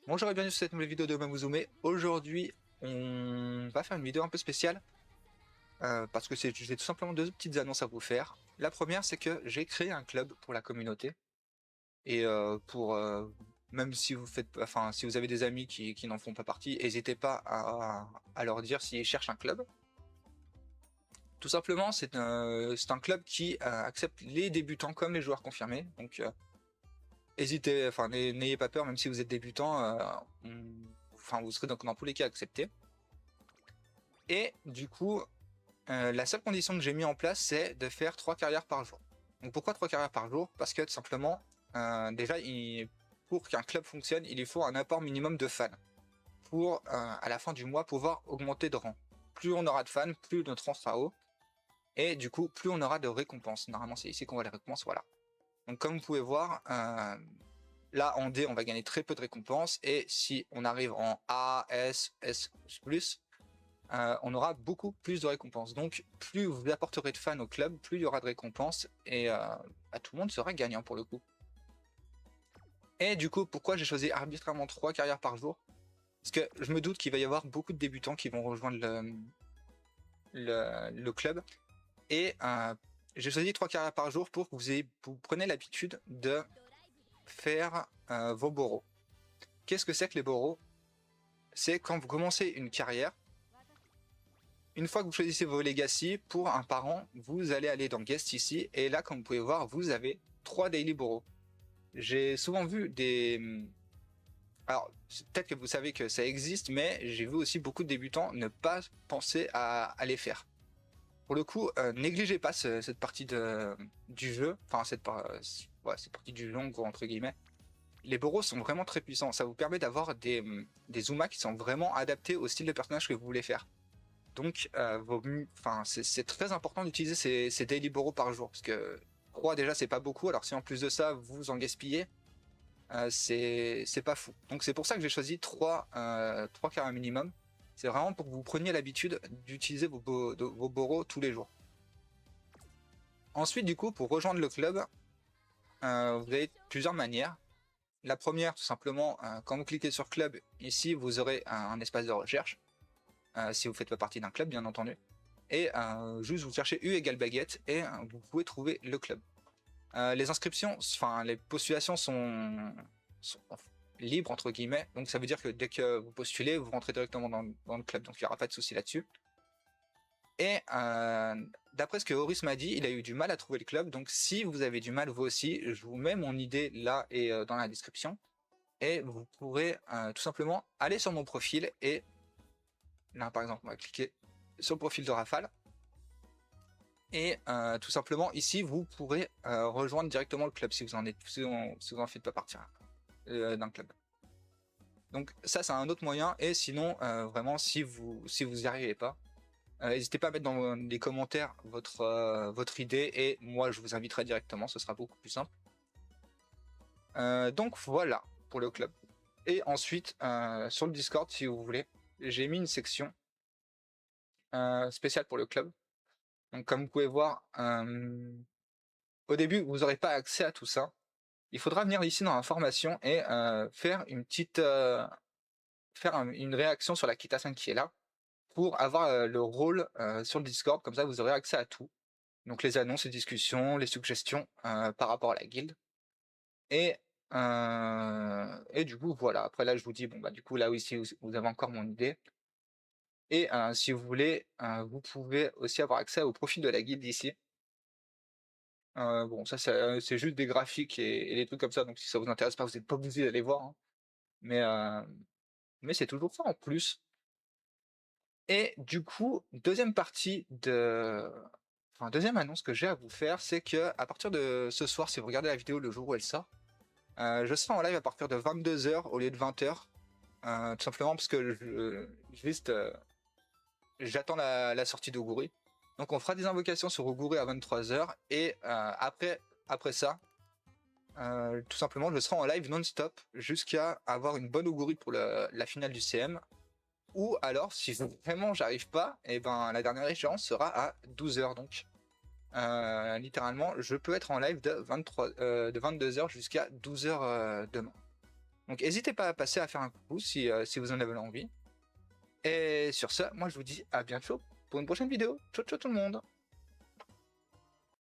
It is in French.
Bonjour et bienvenue sur cette nouvelle vidéo de Mamouzoumé. Aujourd'hui, on va faire une vidéo un peu spéciale parce que j'ai tout simplement deux petites annonces à vous faire. La première, c'est que j'ai créé un club pour la communauté et même si vous faites, enfin, si vous avez des amis qui n'en font pas partie, n'hésitez pas à leur dire s'ils cherchent un club. Tout simplement, c'est un club qui accepte les débutants comme les joueurs confirmés. Donc, hésitez, enfin, n'ayez pas peur, même si vous êtes débutant, vous serez donc dans tous les cas accepté. Et du coup, la seule condition que j'ai mis en place, c'est de faire 3 carrières par jour. Donc pourquoi 3 carrières par jour? Parce que tout simplement, déjà, pour qu'un club fonctionne, il lui faut un apport minimum de fans pour, à la fin du mois, pouvoir augmenter de rang. Plus on aura de fans, plus notre rang sera haut. Et du coup, plus on aura de récompenses. Normalement, c'est ici qu'on voit les récompenses, voilà. Donc comme vous pouvez voir, là en D, on va gagner très peu de récompenses. Et si on arrive en A, S, S+, on aura beaucoup plus de récompenses. Donc plus vous apporterez de fans au club, plus il y aura de récompenses et tout le monde sera gagnant pour le coup. Et du coup, pourquoi j'ai choisi arbitrairement 3 carrières par jour? Parce que je me doute qu'il va y avoir beaucoup de débutants qui vont rejoindre le club. Et j'ai choisi 3 carrières par jour pour que vous preniez l'habitude de faire vos boros. Qu'est-ce que c'est que les boros? C'est quand vous commencez une carrière. Une fois que vous choisissez vos legacy, pour un parent, vous allez aller dans Guest ici, et là, comme vous pouvez voir, vous avez 3 Daily Boros. J'ai souvent vu des... Alors, peut-être que vous savez que ça existe, mais j'ai vu aussi beaucoup de débutants ne pas penser à les faire. Pour le coup, négligez pas cette partie du jeu, enfin cette partie du jeu, entre guillemets. Les Boros sont vraiment très puissants, ça vous permet d'avoir des Zumas qui sont vraiment adaptés au style de personnage que vous voulez faire. Donc, c'est très important d'utiliser ces daily boros par jour, parce que 3 déjà c'est pas beaucoup, alors si en plus de ça vous en gaspillez, c'est pas fou. Donc c'est pour ça que j'ai choisi 3 carrés minimum. C'est vraiment pour que vous preniez l'habitude d'utiliser vos boros tous les jours. Ensuite du coup, pour rejoindre le club, vous avez plusieurs manières. La première, tout simplement, quand vous cliquez sur club, ici vous aurez un espace de recherche. Si vous ne faites pas partie d'un club bien entendu. Et juste vous cherchez U égale baguette et vous pouvez trouver le club. Les inscriptions, enfin les postulations sont libres entre guillemets, donc ça veut dire que dès que vous postulez, vous rentrez directement dans le club, donc il n'y aura pas de souci là-dessus. Et d'après ce que Horus m'a dit, il a eu du mal à trouver le club, donc si vous avez du mal vous aussi, je vous mets mon idée là et dans la description. Et vous pourrez tout simplement aller sur mon profil et là par exemple on va cliquer sur le profil de Rafale. Et tout simplement ici vous pourrez rejoindre directement le club si vous en faites pas partie d'un club. Donc ça c'est un autre moyen, et sinon vraiment si vous y arrivez pas, n'hésitez pas à mettre dans les commentaires votre idée et moi je vous inviterai directement, ce sera beaucoup plus simple. Donc voilà pour le club. Et ensuite sur le Discord, si vous voulez, j'ai mis une section spéciale pour le club. Donc comme vous pouvez voir, au début vous n'aurez pas accès à tout ça. Il faudra venir ici dans l'information et faire une petite une réaction sur la Kita5 qui est là pour avoir le rôle sur le Discord. Comme ça vous aurez accès à tout, donc les annonces, les discussions, les suggestions par rapport à la guilde. Et du coup voilà, après là je vous dis bon bah du coup là ici vous avez encore mon idée. Et si vous voulez, vous pouvez aussi avoir accès au profil de la guilde ici. Bon ça c'est juste des graphiques et des trucs comme ça, donc si ça vous intéresse pas, vous n'êtes pas obligé d'aller voir, hein. Mais c'est toujours ça en plus. Et du coup, deuxième annonce que j'ai à vous faire, c'est que à partir de ce soir, si vous regardez la vidéo le jour où elle sort, je serai en live à partir de 22h au lieu de 20h. Tout simplement parce que j'attends la sortie d'Oguri. Donc on fera des invocations sur Oguri à 23h, et après ça, tout simplement je serai en live non-stop jusqu'à avoir une bonne Oguri pour la finale du CM. Ou alors, si vraiment j'arrive pas, et ben la dernière échéance sera à 12h. Donc littéralement je peux être en live de 22h jusqu'à 12h demain. Donc n'hésitez pas à passer à faire un coucou si vous en avez envie. Et sur ça, moi je vous dis à bientôt pour une prochaine vidéo. Ciao ciao tout le monde.